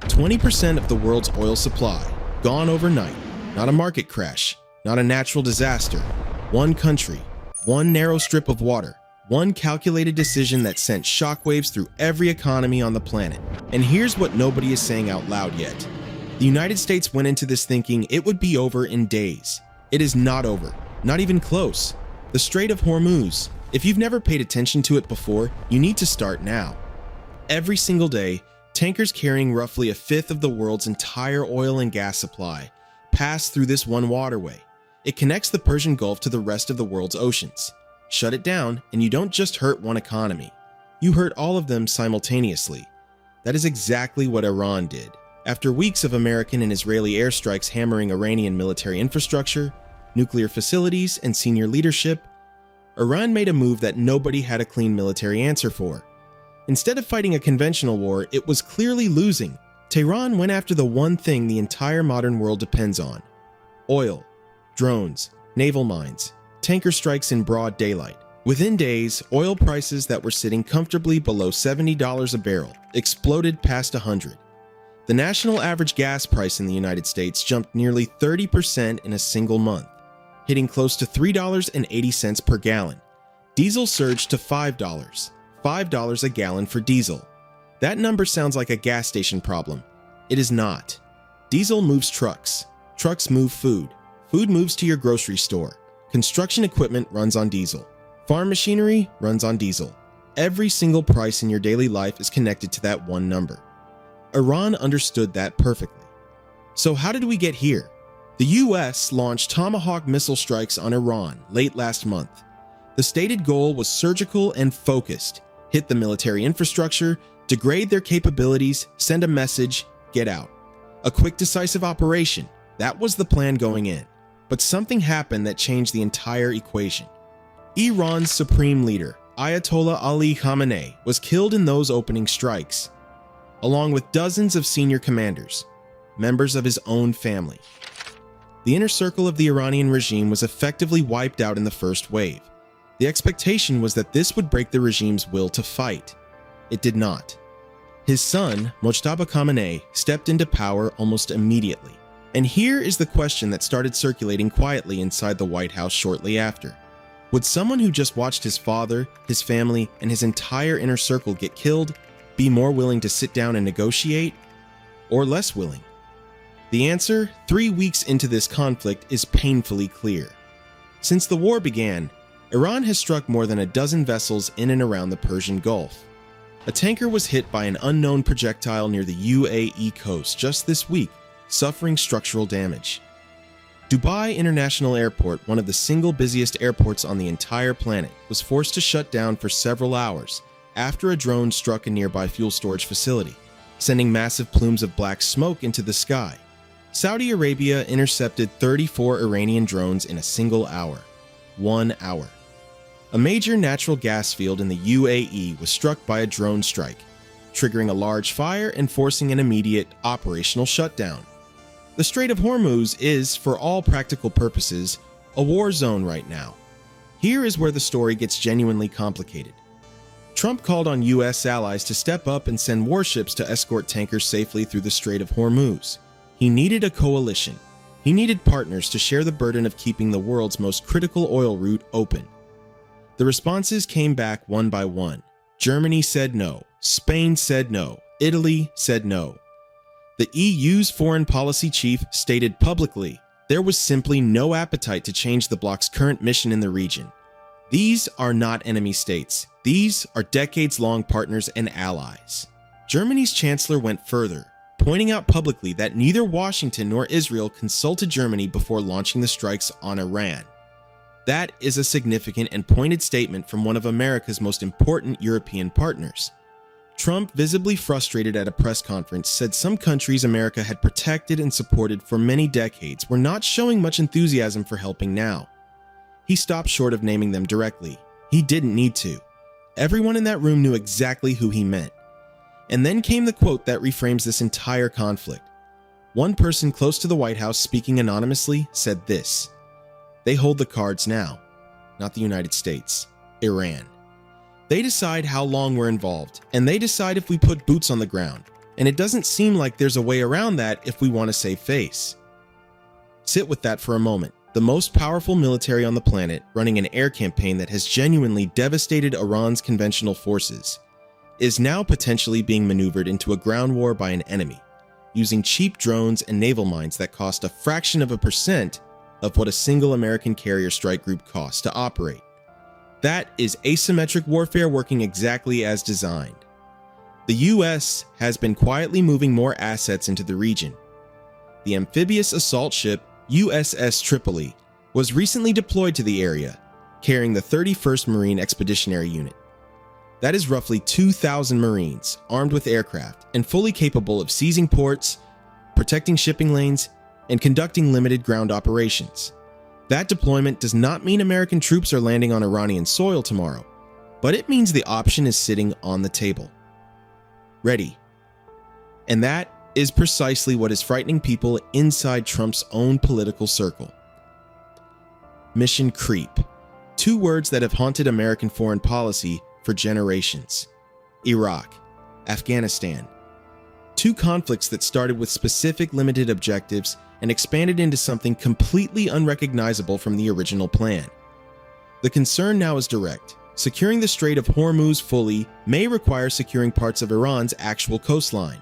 20% of the world's oil supply, gone overnight. Not a market crash, not a natural disaster. One country, one narrow strip of water, one calculated decision that sent shockwaves through every economy on the planet. And here's what nobody is saying out loud yet. The United States went into this thinking it would be over in days. It is not over, not even close. The Strait of Hormuz, if you've never paid attention to it before, you need to start now. Every single day, tankers carrying roughly a fifth of the world's entire oil and gas supply pass through this one waterway. It connects the Persian Gulf to the rest of the world's oceans. Shut it down, and you don't just hurt one economy. You hurt all of them simultaneously. That is exactly what Iran did. After weeks of American and Israeli airstrikes hammering Iranian military infrastructure, nuclear facilities, and senior leadership, Iran made a move that nobody had a clean military answer for. Instead of fighting a conventional war, it was clearly losing. Tehran went after the one thing the entire modern world depends on: oil, drones, naval mines, tanker strikes in broad daylight. Within days, oil prices that were sitting comfortably below $70 a barrel exploded past $100. The national average gas price in the United States jumped nearly 30% in a single month, hitting close to $3.80 per gallon. Diesel surged to $5 a gallon for diesel. That number sounds like a gas station problem. It is not. Diesel moves trucks. Trucks move food. Food moves to your grocery store. Construction equipment runs on diesel. Farm machinery runs on diesel. Every single price in your daily life is connected to that one number. Iran understood that perfectly. So how did we get here? The US launched Tomahawk missile strikes on Iran late last month. The stated goal was surgical and focused: hit the military infrastructure, degrade their capabilities, send a message, get out. A quick, decisive operation. That was the plan going in. But something happened that changed the entire equation. Iran's supreme leader, Ayatollah Ali Khamenei, was killed in those opening strikes, along with dozens of senior commanders, members of his own family. The inner circle of the Iranian regime was effectively wiped out in the first wave. The expectation was that this would break the regime's will to fight. It did not. His son, Mojtaba Khamenei, stepped into power almost immediately. And here is the question that started circulating quietly inside the White House shortly after. Would someone who just watched his father, his family, and his entire inner circle get killed be more willing to sit down and negotiate, or less willing? The answer, 3 weeks into this conflict, is painfully clear. Since the war began, Iran has struck more than a dozen vessels in and around the Persian Gulf. A tanker was hit by an unknown projectile near the UAE coast just this week, suffering structural damage. Dubai International Airport, one of the single busiest airports on the entire planet, was forced to shut down for several hours after a drone struck a nearby fuel storage facility, sending massive plumes of black smoke into the sky. Saudi Arabia intercepted 34 Iranian drones in a single hour. 1 hour. A major natural gas field in the UAE was struck by a drone strike, triggering a large fire and forcing an immediate operational shutdown. The Strait of Hormuz is, for all practical purposes, a war zone right now. Here is where the story gets genuinely complicated. Trump called on US allies to step up and send warships to escort tankers safely through the Strait of Hormuz. He needed a coalition. He needed partners to share the burden of keeping the world's most critical oil route open. The responses came back one by one. Germany said no. Spain said no. Italy said no. The EU's foreign policy chief stated publicly there was simply no appetite to change the bloc's current mission in the region. These are not enemy states. These are decades-long partners and allies. Germany's chancellor went further, pointing out publicly that neither Washington nor Israel consulted Germany before launching the strikes on Iran. That is a significant and pointed statement from one of America's most important European partners. Trump, visibly frustrated at a press conference, said some countries America had protected and supported for many decades were not showing much enthusiasm for helping now. He stopped short of naming them directly. He didn't need to. Everyone in that room knew exactly who he meant. And then came the quote that reframes this entire conflict. One person close to the White House, speaking anonymously, said this: "They hold the cards now, not the United States, Iran. They decide how long we're involved, and they decide if we put boots on the ground. And it doesn't seem like there's a way around that if we want to save face. Sit with that for a moment. The most powerful military on the planet, running an air campaign that has genuinely devastated Iran's conventional forces, is now potentially being maneuvered into a ground war by an enemy, using cheap drones and naval mines that cost a fraction of a percent of what a single American carrier strike group costs to operate. That is asymmetric warfare working exactly as designed. The US has been quietly moving more assets into the region. The amphibious assault ship USS Tripoli was recently deployed to the area, carrying the 31st Marine Expeditionary Unit. That is roughly 2,000 Marines armed with aircraft and fully capable of seizing ports, protecting shipping lanes, and conducting limited ground operations. That deployment does not mean American troops are landing on Iranian soil tomorrow, but it means the option is sitting on the table. Ready. And that is precisely what is frightening people inside Trump's own political circle. Mission creep. Two words that have haunted American foreign policy for generations. Iraq, Afghanistan. Two conflicts that started with specific limited objectives and expanded into something completely unrecognizable from the original plan. The concern now is direct. Securing the Strait of Hormuz fully may require securing parts of Iran's actual coastline.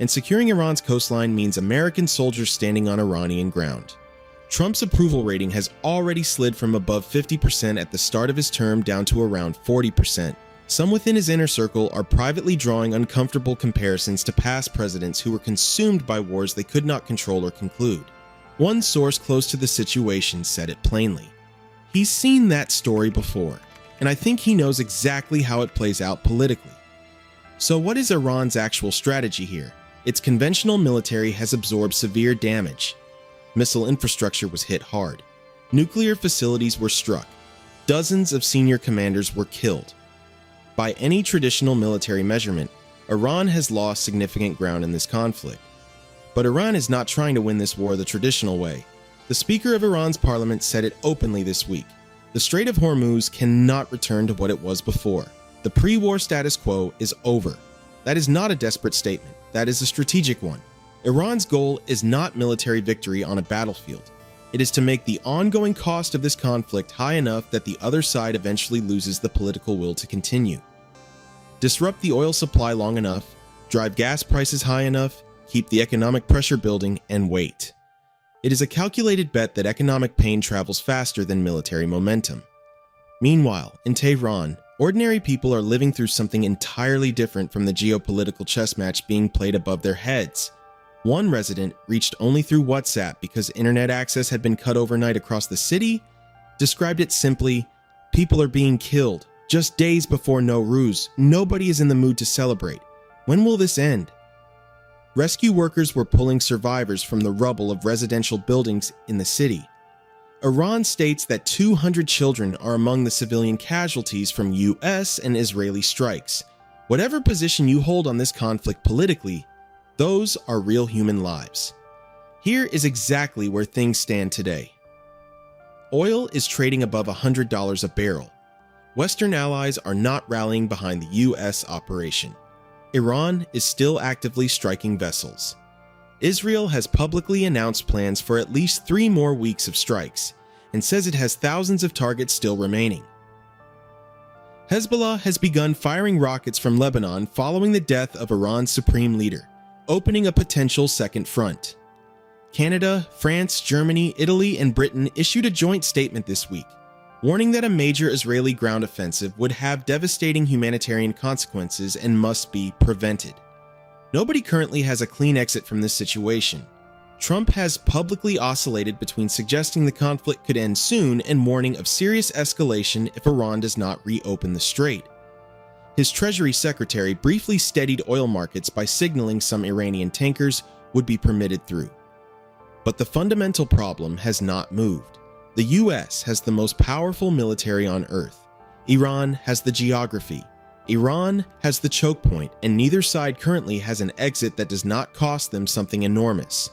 And securing Iran's coastline means American soldiers standing on Iranian ground. Trump's approval rating has already slid from above 50% at the start of his term down to around 40%. Some within his inner circle are privately drawing uncomfortable comparisons to past presidents who were consumed by wars they could not control or conclude. One source close to the situation said it plainly. He's seen that story before, and I think he knows exactly how it plays out politically. So what is Iran's actual strategy here? Its conventional military has absorbed severe damage. Missile infrastructure was hit hard. Nuclear facilities were struck. Dozens of senior commanders were killed. By any traditional military measurement, Iran has lost significant ground in this conflict. But Iran is not trying to win this war the traditional way. The Speaker of Iran's parliament said it openly this week. The Strait of Hormuz cannot return to what it was before. The pre-war status quo is over. That is not a desperate statement. That is a strategic one. Iran's goal is not military victory on a battlefield. It is to make the ongoing cost of this conflict high enough that the other side eventually loses the political will to continue. Disrupt the oil supply long enough, drive gas prices high enough, keep the economic pressure building, and wait. It is a calculated bet that economic pain travels faster than military momentum. Meanwhile, in Tehran, ordinary people are living through something entirely different from the geopolitical chess match being played above their heads. One resident, reached only through WhatsApp because internet access had been cut overnight across the city, described it simply, "People are being killed, just days before Nowruz. Nobody is in the mood to celebrate. When will this end?" Rescue workers were pulling survivors from the rubble of residential buildings in the city. Iran states that 200 children are among the civilian casualties from US and Israeli strikes. Whatever position you hold on this conflict politically, those are real human lives. Here is exactly where things stand today. Oil is trading above $100 a barrel. Western allies are not rallying behind the US operation. Iran is still actively striking vessels. Israel has publicly announced plans for at least 3 more weeks of strikes and says it has thousands of targets still remaining. Hezbollah has begun firing rockets from Lebanon following the death of Iran's supreme leader, opening a potential second front. Canada, France, Germany, Italy, and Britain issued a joint statement this week, warning that a major Israeli ground offensive would have devastating humanitarian consequences and must be prevented. Nobody currently has a clean exit from this situation. Trump has publicly oscillated between suggesting the conflict could end soon and warning of serious escalation if Iran does not reopen the strait. His Treasury Secretary briefly steadied oil markets by signaling some Iranian tankers would be permitted through. But the fundamental problem has not moved. The US has the most powerful military on Earth. Iran has the geography. Iran has the choke point, and neither side currently has an exit that does not cost them something enormous.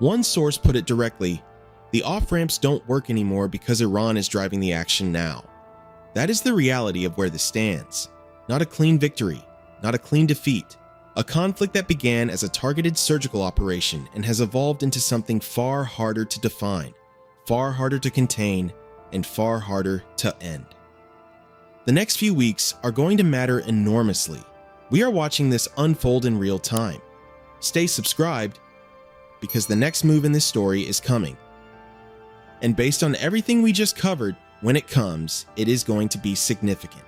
One source put it directly, the off-ramps don't work anymore because Iran is driving the action now. That is the reality of where this stands. Not a clean victory, not a clean defeat, A conflict that began as a targeted surgical operation and has evolved into something far harder to define, far harder to contain, and far harder to end. The next few weeks are going to matter enormously. We are watching this unfold in real time. Stay subscribed, because the next move in this story is coming. And based on everything we just covered, when it comes, it is going to be significant.